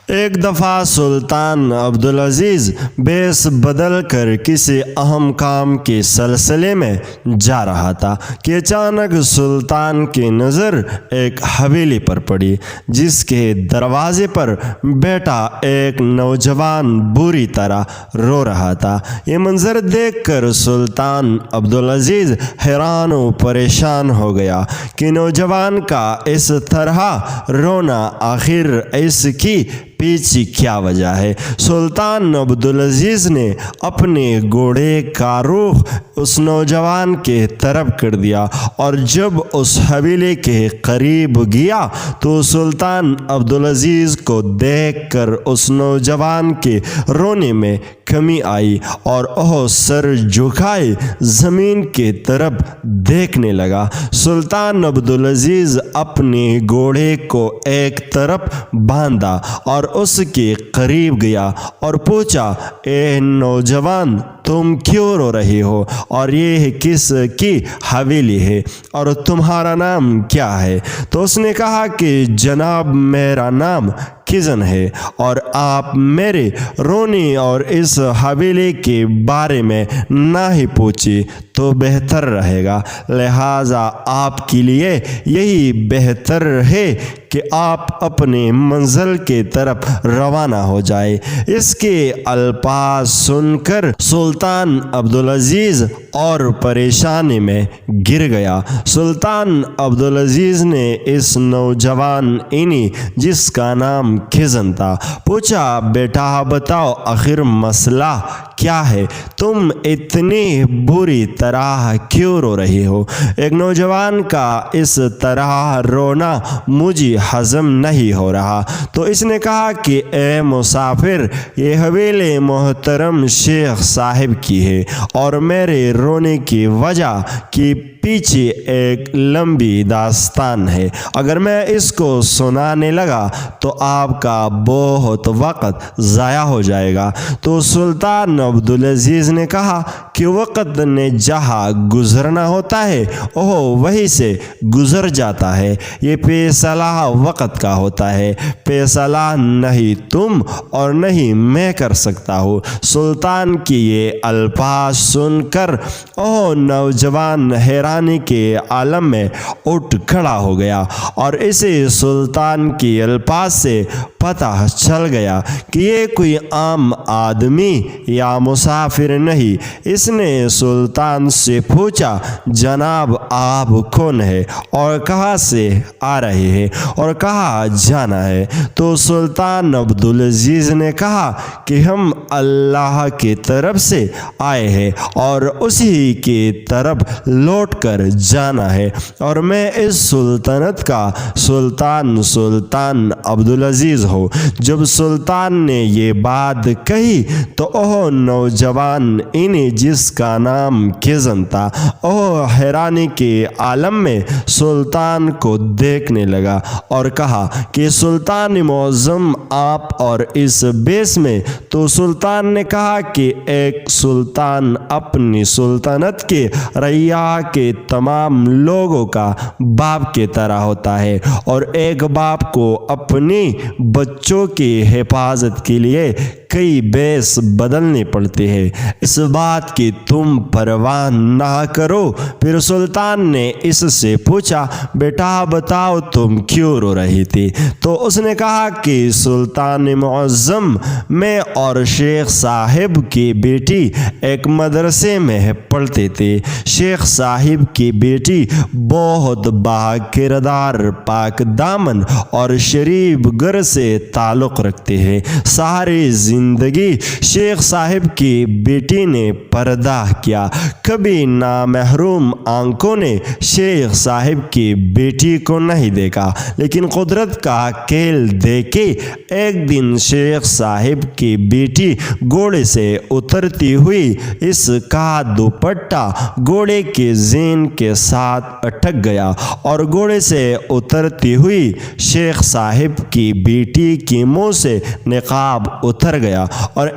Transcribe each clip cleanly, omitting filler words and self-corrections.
ایک دفعہ سلطان عبدالعزیز بیس بدل کر کسی اہم کام کے سلسلے میں جا رہا تھا کہ اچانک سلطان کی نظر ایک حویلی پر پڑی جس کے دروازے پر بیٹا ایک نوجوان بری طرح رو رہا تھا۔ یہ منظر دیکھ کر سلطان عبدالعزیز حیران و پریشان ہو گیا کہ نوجوان کا اس طرح رونا آخر اس کی پیچھے کیا وجہ ہے۔ سلطان عبدالعزیز نے اپنے گھوڑے کا رخ اس نوجوان کے طرف کر دیا اور جب اس حویلی کے قریب گیا تو سلطان عبدالعزیز کو دیکھ کر اس نوجوان کے رونے میں کمی آئی اور وہ سر جھکائے زمین کی طرف دیکھنے لگا۔ سلطان عبدالعزیز اپنے گھوڑے کو ایک طرف باندھا اور اس کے قریب گیا اور پوچھا، اے نوجوان، تم کیوں رو رہے ہو اور یہ کس کی حویلی ہے اور تمہارا نام کیا ہے؟ تو اس نے کہا کہ جناب میرا نام کھزن ہے اور آپ میرے رونے اور اس حویلی کے بارے میں نہ ہی پوچھیں تو بہتر رہے گا، لہٰذا آپ کے لیے یہی بہتر ہے کہ آپ اپنے منزل کی طرف روانہ ہو جائے۔ اس کے الفاظ سن کر سلطان عبدالعزیز اور پریشانی میں گر گیا۔ سلطان عبدالعزیز نے اس نوجوان جس کا نام کھزن تھا پوچھا، بیٹا بتاؤ آخر مسئلہ کیا ہے؟ تم اتنی بری طرح کیوں رو رہے ہو؟ ایک نوجوان کا اس طرح رونا مجھے ہضم نہیں ہو رہا۔ تو اس نے کہا کہ اے مسافر، یہ حویلی محترم شیخ صاحب کی ہے اور میرے رونے کی وجہ کی پیچھے ایک لمبی داستان ہے۔ اگر میں اس کو سنانے لگا تو آپ کا بہت وقت ضائع ہو جائے گا۔ تو سلطان عبدالعزیز نے کہا کہ وقت نے جہاں گزرنا ہوتا ہے وہ وہیں سے گزر جاتا ہے، یہ فیصلہ وقت کا ہوتا ہے، فیصلہ نہیں تم اور نہیں میں کر سکتا ہوں۔ سلطان کی یہ الفاظ سن کر وہ نوجوان حیرانی کے عالم میں اٹھ کھڑا ہو گیا اور اسے سلطان کی الفاظ سے پتہ چل گیا کہ یہ کوئی عام آدمی یا مسافر نہیں۔ اس نے سلطان سے پوچھا، جناب آپ کون ہے اور کہاں سے آ رہے ہیں اور کہاں جانا ہے؟ تو سلطان عبدالعزیز نے کہا کہ ہم اللہ کی طرف سے آئے ہیں اور اسی کی طرف لوٹ کر جانا ہے اور میں اس سلطنت کا سلطان عبدالعزیز ہوں۔ جب سلطان نے یہ بات کہی تو وہ نوجوان جس کا نام کھزن تھا وہ حیرانی کے عالم میں سلطان کو دیکھنے لگا اور کہا کہ سلطان معظم آپ اور اس بیس میں؟ تو سلطان نے کہا کہ ایک سلطان اپنی سلطنت کے رعیہ کے تمام لوگوں کا باپ کی طرح ہوتا ہے اور ایک باپ کو اپنی بچوں کی حفاظت کے لیے کئی بیس بدلنے پڑتے ہیں، اس بات کی تم پرواہ نہ کرو۔ پھر سلطان نے اس سے پوچھا، بیٹا بتاؤ تم کیوں رو رہی تھی؟ تو اس نے کہا کہ سلطان معظم، میں اور شیخ صاحب کی بیٹی ایک مدرسے میں پڑھتے تھے۔ شیخ صاحب کی بیٹی بہت با کردار، پاک دامن اور شریف گھر سے تعلق رکھتے ہیں۔ ساری زندگی شیخ صاحب کی بیٹی نے پردہ کیا، کبھی نامحروم آنکھوں نے شیخ صاحب کی بیٹی کو نہیں دیکھا، لیکن قدرت کا کھیل دیکھے ایک دن شیخ صاحب کی بیٹی گھوڑے سے اترتی ہوئی اس کا دوپٹہ گھوڑے کے زین کے ساتھ اٹک گیا اور گھوڑے سے اترتی ہوئی شیخ صاحب کی بیٹی کے منہ سے نقاب اتر گیا۔ گیا اور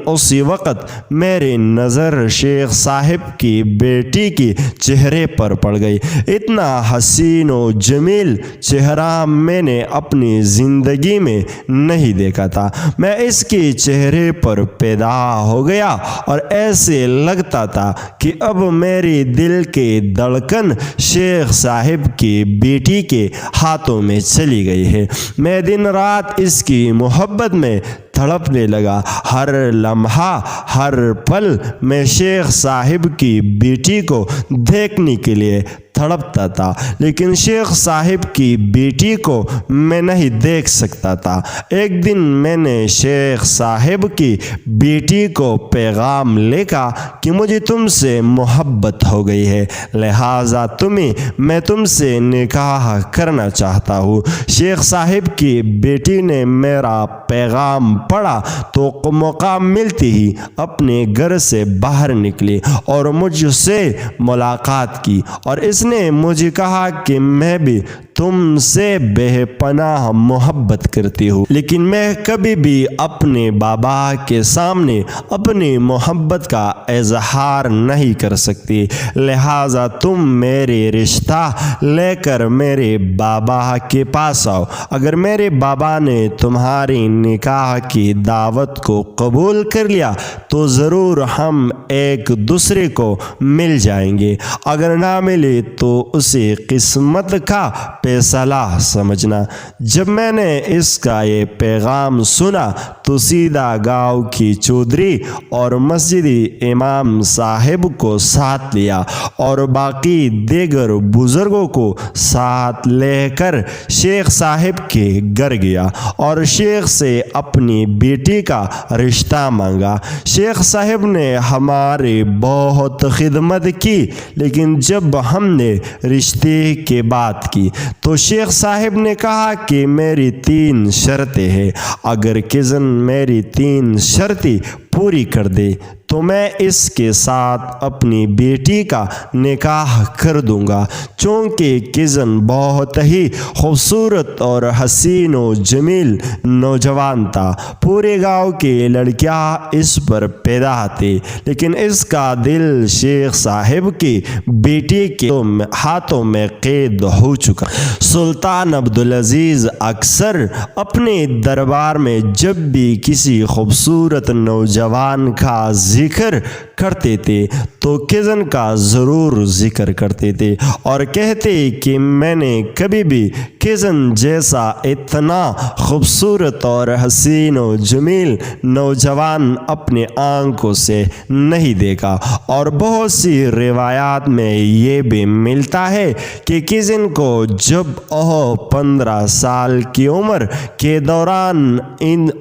اسی وقت میری نظر شیخ صاحب کی بیٹی کی چہرے پر پڑ گئی۔ اتنا حسین و جمیل چہرہ میں نے اپنی زندگی میں نہیں دیکھا تھا۔ میں اس کی چہرے پر پیدا ہو گیا اور ایسے لگتا تھا کہ اب میری دل کی دھڑکن شیخ صاحب کی بیٹی کے ہاتھوں میں چلی گئی ہے۔ میں دن رات اس کی محبت میں تڑپنے لگا۔ ہر لمحہ ہر پل میں شیخ صاحب کی بیٹی کو دیکھنے کے لیے تڑپتا تھا، لیکن شیخ صاحب کی بیٹی کو میں نہیں دیکھ سکتا تھا۔ ایک دن میں نے شیخ صاحب کی بیٹی کو پیغام لکھا کہ مجھے تم سے محبت ہو گئی ہے، لہٰذا میں تم سے نکاح کرنا چاہتا ہوں۔ شیخ صاحب کی بیٹی نے میرا پیغام پڑھا تو موقع ملتی ہی اپنے گھر سے باہر نکلی اور مجھ سے ملاقات کی، اور اس نے مجھے کہا کہ میں بھی تم سے بے پناہ محبت کرتی ہوں، لیکن میں کبھی بھی اپنے بابا کے سامنے اپنی محبت کا اظہار نہیں کر سکتی، لہٰذا تم میرے رشتہ لے کر میرے بابا کے پاس آؤ۔ اگر میرے بابا نے تمہاری نکاح کی دعوت کو قبول کر لیا تو ضرور ہم ایک دوسرے کو مل جائیں گے، اگر نہ ملے تو اسے قسمت کا فیصلہ سمجھنا۔ جب میں نے اس کا یہ پیغام سنا تو سیدھا گاؤں کی چودھری اور مسجدی امام صاحب کو ساتھ لیا اور باقی دیگر بزرگوں کو ساتھ لے کر شیخ صاحب کے گھر گیا اور شیخ سے اپنی بیٹی کا رشتہ مانگا۔ شیخ صاحب نے ہماری بہت خدمت کی، لیکن جب ہم نے رشتے کی بات کی تو شیخ صاحب نے کہا کہ میری 3 شرطیں ہیں، اگر کزن میری 3 شرطیں پوری کر دے تو میں اس کے ساتھ اپنی بیٹی کا نکاح کر دوں گا۔ چونکہ کزن بہت ہی خوبصورت اور حسین و جمیل نوجوان تھا، پورے گاؤں کی لڑکیاں اس پر پیدا تھی، لیکن اس کا دل شیخ صاحب کی بیٹی کے ہاتھوں میں قید ہو چکا۔ سلطان عبدالعزیز اکثر اپنے دربار میں جب بھی کسی خوبصورت نوجوان کا ذکر کرتے تھے تو کزن کا ضرور ذکر کرتے تھے اور کہتے کہ میں نے کبھی بھی کزن جیسا اتنا خوبصورت اور حسین و جمیل نوجوان اپنے آنکھوں سے نہیں دیکھا۔ اور بہت سی روایات میں یہ بھی ملتا ہے کہ کزن کو جب 15 سال کی عمر کے دوران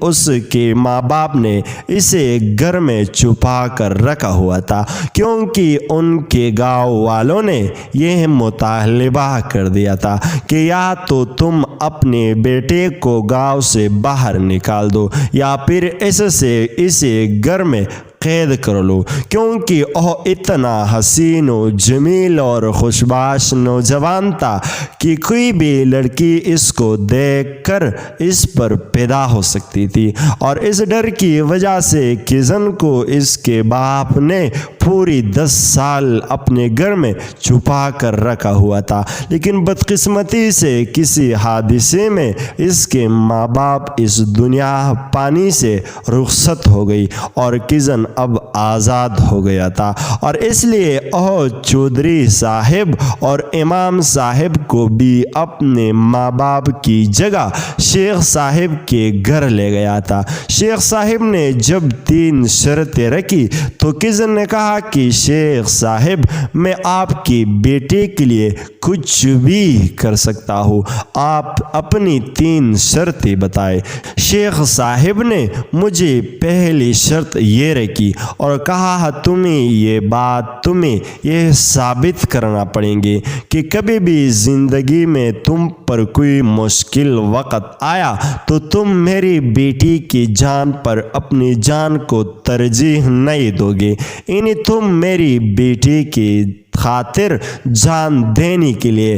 اس کے ماں باپ نے اسے گھر میں چھپا کر رکھا ہوا تھا، کیونکہ ان کے گاؤں والوں نے یہ مطالبہ کر دیا تھا کہ یا تو تم اپنے بیٹے کو گاؤں سے باہر نکال دو یا پھر اسے گھر میں قید کر لو، کیونکہ وہ اتنا حسین و جمیل اور خوشباش نوجوان تھا کہ کوئی بھی لڑکی اس کو دیکھ کر اس پر پیدا ہو سکتی تھی۔ اور اس ڈر کی وجہ سے کزن کو اس کے باپ نے پوری 10 سال اپنے گھر میں چھپا کر رکھا ہوا تھا، لیکن بدقسمتی سے کسی حادثے میں اس کے ماں باپ اس دنیا پانی سے رخصت ہو گئی اور کزن اب آزاد ہو گیا تھا، اور اس لیے وہ چودھری صاحب اور امام صاحب کو بھی اپنے ماں باپ کی جگہ شیخ صاحب کے گھر لے گیا تھا۔ شیخ صاحب نے جب 3 شرطیں رکھی تو کزن نے کہا کہ شیخ صاحب میں آپ کی بیٹی کے لیے کچھ بھی کر سکتا ہوں، آپ اپنی 3 شرطیں بتائیں۔ شیخ صاحب نے مجھے پہلی شرط یہ رکھی اور کہا تمہیں یہ ثابت کرنا پڑیں گے کہ کبھی بھی زندگی میں تم پر کوئی مشکل وقت آیا تو تم میری بیٹی کی جان پر اپنی جان کو ترجیح نہیں دو گے، یعنی تم میری بیٹی کی خاطر جان دینے کے لیے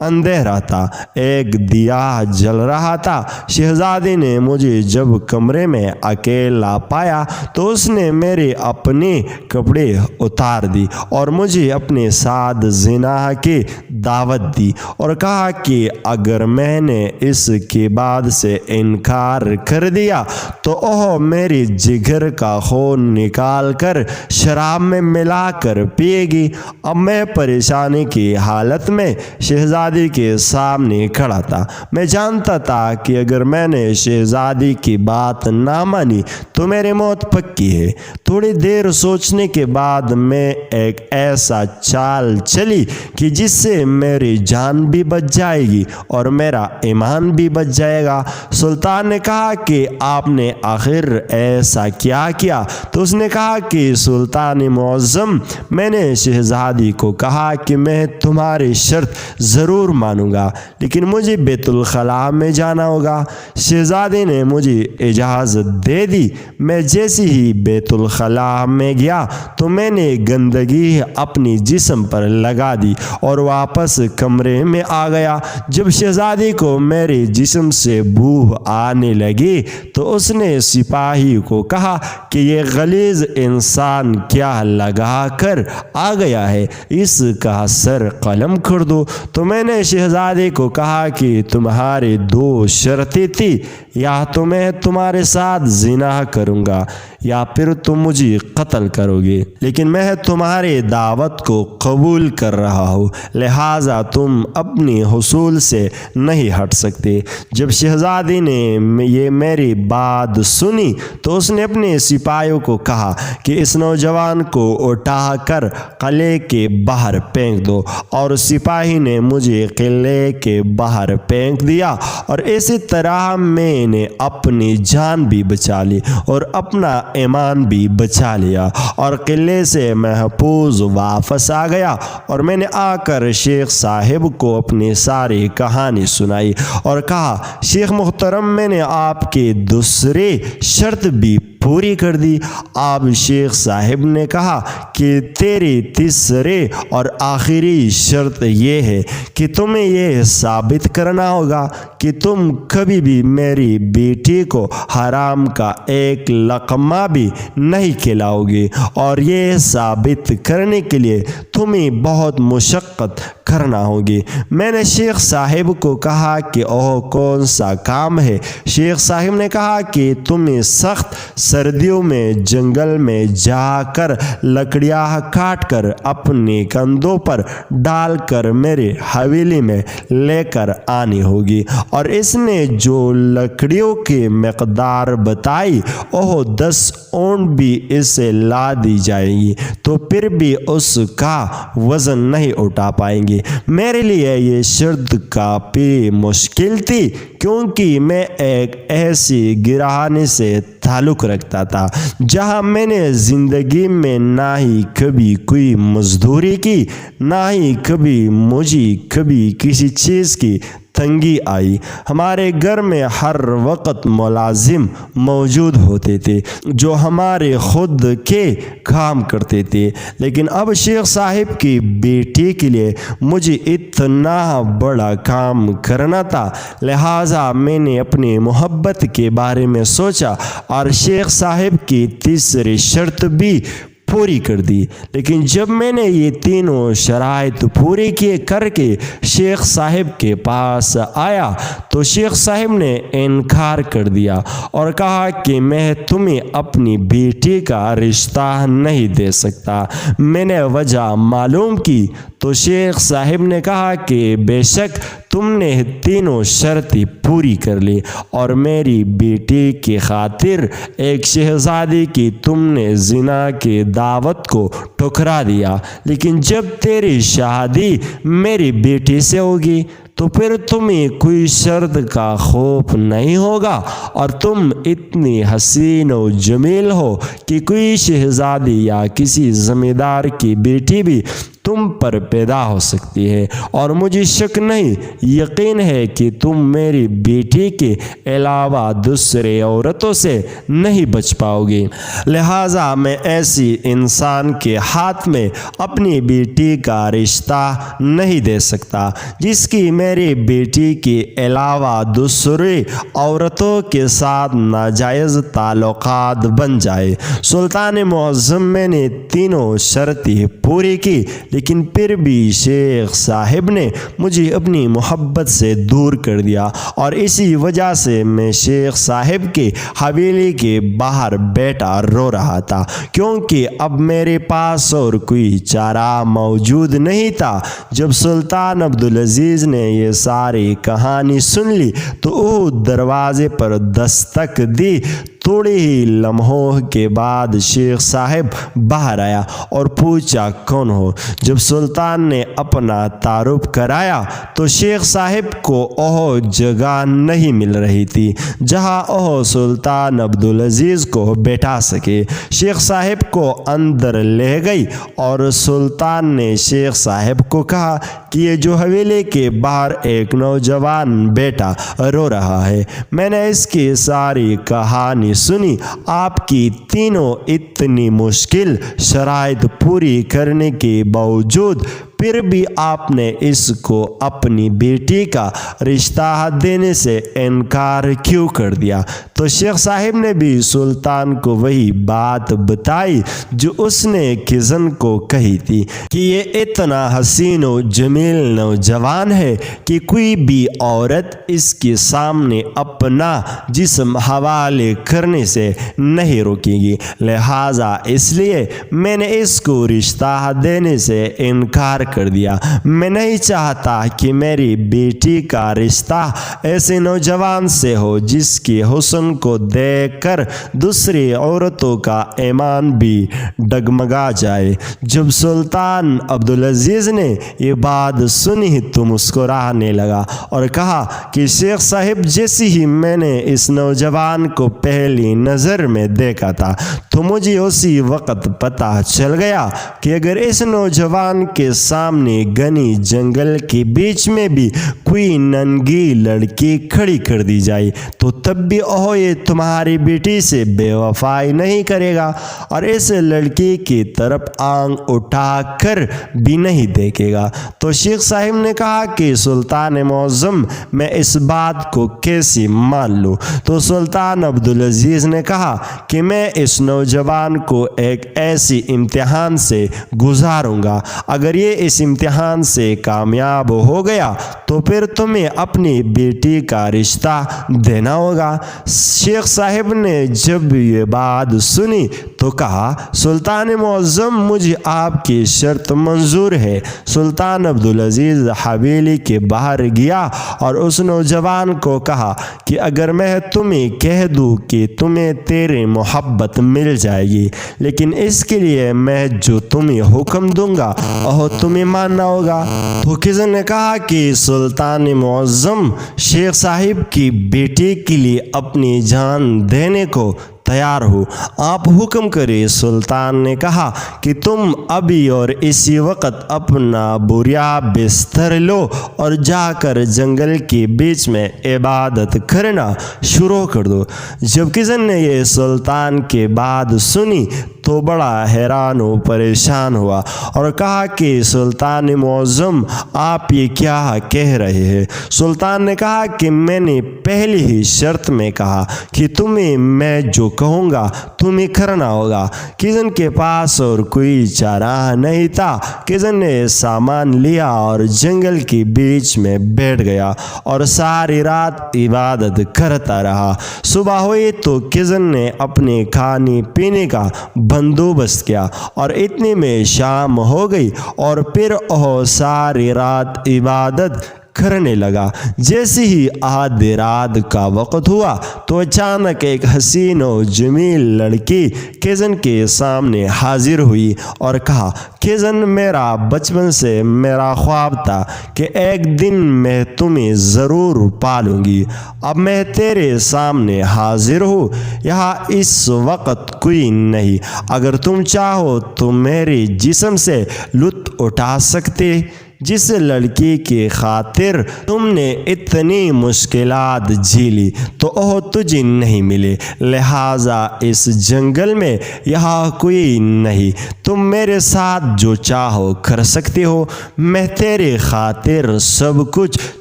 اندھیرا تھا، ایک دیا جل رہا تھا۔ شہزادی نے مجھے جب کمرے میں اکیلا پایا تو اس نے میرے اپنے کپڑے اتار دی اور مجھے اپنے ساتھ زنا کی دعوت دی اور کہا کہ اگر میں نے اس کے بعد سے انکار کر دیا تو وہ میری جگر کا خون نکال کر شراب میں ملا کر پیے گی۔ اب میں پریشانی کی حالت میں شہزادی کے سامنے کھڑا تھا۔ میں جانتا تھا کہ اگر میں نے شہزادی کی بات نہ مانی تو میری موت پکی ہے۔ تھوڑی دیر سوچنے کے بعد میں ایک ایسا چال چلی کہ جس سے میری جان بھی بچ جائے گی اور میرا ایمان بھی بچ جائے گا۔ سلطان نے کہا کہ آپ نے آخر ایسا کیا کیا؟ تو اس نے کہا کہ سلطان معظم، میں نے شہزادی کو کہا کہ میں تمہاری شرط ضرور مانوں گا لیکن مجھے بیت الخلاء میں جانا ہوگا۔ شہزادی نے مجھے اجازت دے دی۔ میں جیسے ہی بیت الخلاء میں گیا تو میں نے گندگی اپنی جسم پر لگا دی اور واپس کمرے میں آ گیا۔ جب شہزادی کو میرے جسم سے بو آنے لگی تو اس نے سپاہی کو کہا کہ یہ غلیظ انسان کیا لگا کر آ گیا ہے، اس کا سر قلم کر دو۔ تو میں نے شہزادی کو کہا کہ تمہاری دو شرطیں تھی، یا تو میں تمہارے ساتھ زنا کروں گا یا پھر تم مجھے قتل کرو گے، لیکن میں تمہاری دعوت کو قبول کر رہا ہوں، لہٰذا تم اپنی حصول سے نہیں ہٹ سکتے۔ جب شہزادی نے یہ میری بات سنی تو اس نے اپنے سپاہیوں کو کہا کہ اس نوجوان کو اٹھا کر قلعے کے باہر پھینک دو، اور سپاہی نے مجھے قلعے کے باہر پھینک دیا اور اسی طرح میں نے اپنی جان بھی بچا لی اور اپنا ایمان بھی بچا لیا اور قلعے سے محفوظ واپس آ گیا۔ اور میں نے آ کر شیخ صاحب کو اپنی ساری کہانی سنائی اور کہا، شیخ محترم، میں نے آپ کی دوسری شرط بھی پوری کر دی۔ آپ شیخ صاحب نے کہا کہ تیری تیسری اور آخری شرط یہ ہے کہ تمہیں یہ ثابت کرنا ہوگا کہ تم کبھی بھی میری بیٹی کو حرام کا ایک لقمہ بھی نہیں کھلاؤ گے، اور یہ ثابت کرنے کے لیے تمہیں بہت مشقت کرنا ہوگی۔ میں نے شیخ صاحب کو کہا کہ وہ کون سا کام ہے؟ شیخ صاحب نے کہا کہ تمہیں سخت سردیوں میں جنگل میں جا کر لکڑیاں کاٹ کر اپنے کندھوں پر ڈال کر میرے حویلی میں لے کر آنی ہوگی، اور اس نے جو لکڑیوں کی مقدار بتائی وہ 10 اونٹ بھی اسے لا دی جائیں گی تو پھر بھی اس کا وزن نہیں اٹھا پائیں گے۔ میرے لیے یہ شرط کافی مشکل تھی کیونکہ میں ایک ایسی گرہانی سے تعلق رکھتا تھا جہاں میں نے زندگی میں نہ ہی کبھی کوئی مزدوری کی، نہ ہی کبھی مجھے کبھی کسی چیز کی تنگی آئی۔ ہمارے گھر میں ہر وقت ملازم موجود ہوتے تھے جو ہمارے خود کے کام کرتے تھے، لیکن اب شیخ صاحب کی بیٹی کے لیے مجھے اتنا بڑا کام کرنا تھا، لہٰذا میں نے اپنی محبت کے بارے میں سوچا اور شیخ صاحب کی تیسری شرط بھی پوری کر دی۔ لیکن جب میں نے یہ تینوں شرائط پوری کر کے شیخ صاحب کے پاس آیا تو شیخ صاحب نے انکار کر دیا اور کہا کہ میں تمہیں اپنی بیٹی کا رشتہ نہیں دے سکتا۔ میں نے وجہ معلوم کی تو شیخ صاحب نے کہا کہ بے شک تم نے تینوں شرطیں پوری کر لی اور میری بیٹی کی خاطر ایک شہزادی کی تم نے زنا کی دعوت کو ٹھکرا دیا، لیکن جب تیری شادی میری بیٹی سے ہوگی تو پھر تمہیں کوئی شرط کا خوف نہیں ہوگا، اور تم اتنی حسین و جمیل ہو کہ کوئی شہزادی یا کسی زمیندار کی بیٹی بھی تم پر پیدا ہو سکتی ہے، اور مجھے شک نہیں، یقین ہے کہ تم میری بیٹی کے علاوہ دوسرے عورتوں سے نہیں بچ پاؤ گی، لہٰذا میں ایسی انسان کے ہاتھ میں اپنی بیٹی کا رشتہ نہیں دے سکتا جس کی میری بیٹی کے علاوہ دوسری عورتوں کے ساتھ ناجائز تعلقات بن جائے۔ سلطان معظم نے تینوں شرطیں پوری کی، لیکن پھر بھی شیخ صاحب نے مجھے اپنی محبت سے دور کر دیا، اور اسی وجہ سے میں شیخ صاحب کی حویلی کے باہر بیٹھا رو رہا تھا، کیونکہ اب میرے پاس اور کوئی چارہ موجود نہیں تھا۔ جب سلطان عبدالعزیز نے یہ ساری کہانی سن لی تو وہ دروازے پر دستک دی۔ تھوڑے ہی لمحوں کے بعد شیخ صاحب باہر آیا اور پوچھا کون ہو؟ جب سلطان نے اپنا تعارف کرایا تو شیخ صاحب کو وہ جگہ نہیں مل رہی تھی جہاں وہ سلطان عبدالعزیز کو بیٹھا سکے۔ شیخ صاحب کو اندر لے گئی اور سلطان نے شیخ صاحب کو کہا کہ یہ جو حویلی کے باہر ایک نوجوان بیٹا رو رہا ہے، میں نے اس کی ساری کہانی سنی، آپ کی تینوں اتنی مشکل شرائط پوری کرنے کے باوجود پھر بھی آپ نے اس کو اپنی بیٹی کا رشتہ دینے سے انکار کیوں کر دیا؟ تو شیخ صاحب نے بھی سلطان کو وہی بات بتائی جو اس نے کزن کو کہی تھی کہ یہ اتنا حسین و جمیل نوجوان ہے کہ کوئی بھی عورت اس کے سامنے اپنا جسم حوالے کرنے سے نہیں روکے گی، لہٰذا اس لیے میں نے اس کو رشتہ دینے سے انکار کر دیا۔ میں نہیں چاہتا کہ میری بیٹی کا رشتہ ایسے نوجوان سے ہو جس کی حسن کو دیکھ کر دوسری عورتوں کا ایمان بھی ڈگمگا جائے۔ جب سلطان عبدالعزیز نے یہ بات سنی تو مسکرانے لگا اور کہا کہ شیخ صاحب، جیسے ہی میں نے اس نوجوان کو پہلی نظر میں دیکھا تھا تو مجھے اسی وقت پتہ چل گیا کہ اگر اس نوجوان کے سامنے گھنی جنگل کے بیچ میں بھی کوئی ننگی لڑکی کھڑی کر دی جائے تو تب بھی وہ یہ تمہاری بیٹی سے بے وفائی نہیں کرے گا اور اس لڑکی کی طرف آنکھ اٹھا کر بھی نہیں دیکھے گا۔ تو شیخ صاحب نے کہا کہ سلطان معظم، میں اس بات کو کیسے مان لوں؟ تو سلطان عبدالعزیز نے کہا کہ میں اس نوجوان کو ایک ایسی امتحان سے گزاروں گا، اگر یہ اس امتحان سے کامیاب ہو گیا تو پھر تمہیں اپنی بیٹی کا رشتہ دینا ہوگا۔ شیخ صاحب نے جب یہ بات سنی تو کہا، سلطان معظم، مجھے آپ کی شرط منظور ہے۔ سلطان عبدالعزیز حویلی کے باہر گیا اور اس نوجوان کو کہا کہ اگر میں تمہیں کہہ دوں کہ تمہیں تیری محبت مل جائے گی، لیکن اس کے لیے میں جو تمہیں حکم دوں گا وہ تمہیں ماننا ہوگا۔ تو کسی نے کہا کہ سلطان معظم، شیخ صاحب کی بیٹی کے لیے اپنی جان دینے کو تیار ہو، آپ حکم کریں۔ سلطان نے کہا کہ تم ابھی اور اسی وقت اپنا بوریا بستر لو اور جا کر جنگل کے بیچ میں عبادت کرنا شروع کر دو۔ جب کزن نے یہ سلطان کی بات سنی تو بڑا حیران و پریشان ہوا اور کہا کہ سلطان معظم، آپ یہ کیا کہہ رہے ہیں؟ سلطان نے کہا کہ میں نے پہلی ہی شرط میں کہا کہ تمہیں میں جو کہوں گا تمہیں کرنا ہوگا۔ کزن کے پاس اور کوئی چارہ نہیں تھا۔ کزن نے سامان لیا اور جنگل کے بیچ میں بیٹھ گیا اور ساری رات عبادت کرتا رہا۔ صبح ہوئی تو کزن نے اپنے کھانے پینے کا بندوبست کیا اور اتنے میں شام ہو گئی اور پھر وہ ساری رات عبادت کرنے لگا۔ جیسے ہی آدھی رات کا وقت ہوا تو اچانک ایک حسین و جمیل لڑکی کزن کے سامنے حاضر ہوئی اور کہا، کزن، میرا بچپن سے میرا خواب تھا کہ ایک دن میں تمہیں ضرور پالوں گی۔ اب میں تیرے سامنے حاضر ہوں۔ یہاں اس وقت کوئی نہیں۔ اگر تم چاہو تو میرے جسم سے لطف اٹھا سکتے۔ جس لڑکی کی خاطر تم نے اتنی مشکلات جھیلی تو وہ تجھے نہیں ملے، لہٰذا اس جنگل میں یہاں کوئی نہیں۔ تم میرے ساتھ جو چاہو کر سکتے ہو۔ میں تیرے خاطر سب کچھ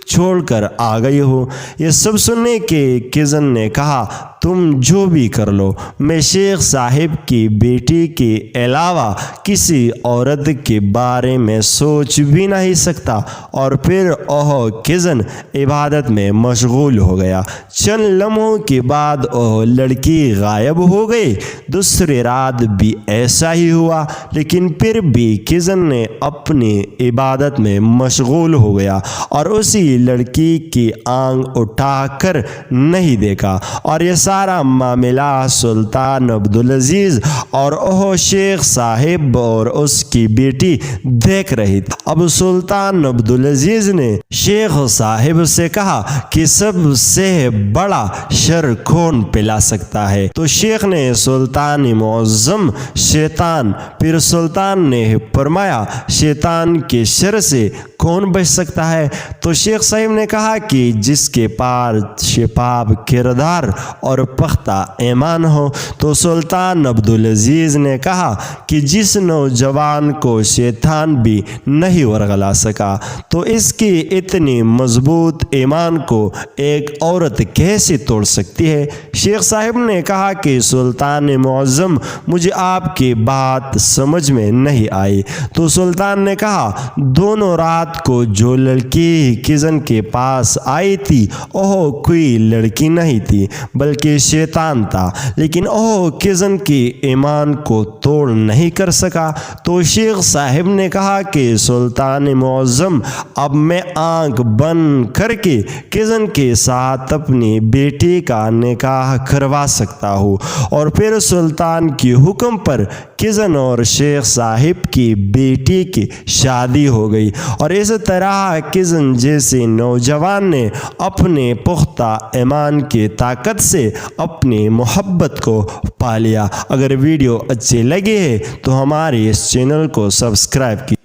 چھوڑ کر آ گئی ہوں۔ یہ سب سننے کے کزن نے کہا، تم جو بھی کر لو، میں شیخ صاحب کی بیٹی کے علاوہ کسی عورت کے بارے میں سوچ بھی نہیں سکتا۔ اور پھر وہ کزن عبادت میں مشغول ہو گیا۔ چند لمحوں کے بعد وہ لڑکی غائب ہو گئی۔ دوسری رات بھی ایسا ہی ہوا، لیکن پھر بھی کزن نے اپنی عبادت میں مشغول ہو گیا اور اسی لڑکی کی آنکھ اٹھا کر نہیں دیکھا۔ اور یہ سارا معاملہ سلطان عبدالعزیز اور وہ شیخ صاحب اور اس کی بیٹی دیکھ رہی تھی۔ اب سلطان عبدالعزیز نے شیخ صاحب سے کہا کہ سب سے بڑا شر کون پلا سکتا ہے؟ تو شیخ نے سلطان معظم شیطان۔ پھر سلطان نے فرمایا، شیطان کے شر سے کون بچ سکتا ہے؟ تو شیخ صاحب نے کہا کہ جس کے پاس شفاف کردار اور پختہ ایمان ہو۔ تو سلطان عبدالعزیز نے کہا کہ جس نوجوان کو شیطان بھی نہیں ورغلا سکا تو اس کی اتنی مضبوط ایمان کو ایک عورت کیسے توڑ سکتی ہے؟ شیخ صاحب نے کہا کہ سلطان معظم، مجھے آپ کی بات سمجھ میں نہیں آئی۔ تو سلطان نے کہا، دونوں رات کو جو لڑکی کزن کے پاس آئی تھی وہ کوئی لڑکی نہیں تھی بلکہ شیطان تھا، لیکن وہ کزن کی ایمان کو توڑ نہیں کر سکا۔ تو شیخ صاحب نے کہا کہ سلطان معظم، اب میں آنکھ بند کر کے کزن کے ساتھ اپنی بیٹی کا نکاح کروا سکتا ہوں۔ اور پھر سلطان کے حکم پر کزن اور شیخ صاحب کی بیٹی کی شادی ہو گئی۔ اور اس طرح کزن جیسے نوجوان نے اپنے پختہ ایمان کی طاقت سے اپنی محبت کو پا لیا۔ اگر ویڈیو اچھی لگی ہے تو ہمارے اس چینل کو سبسکرائب کیجیے۔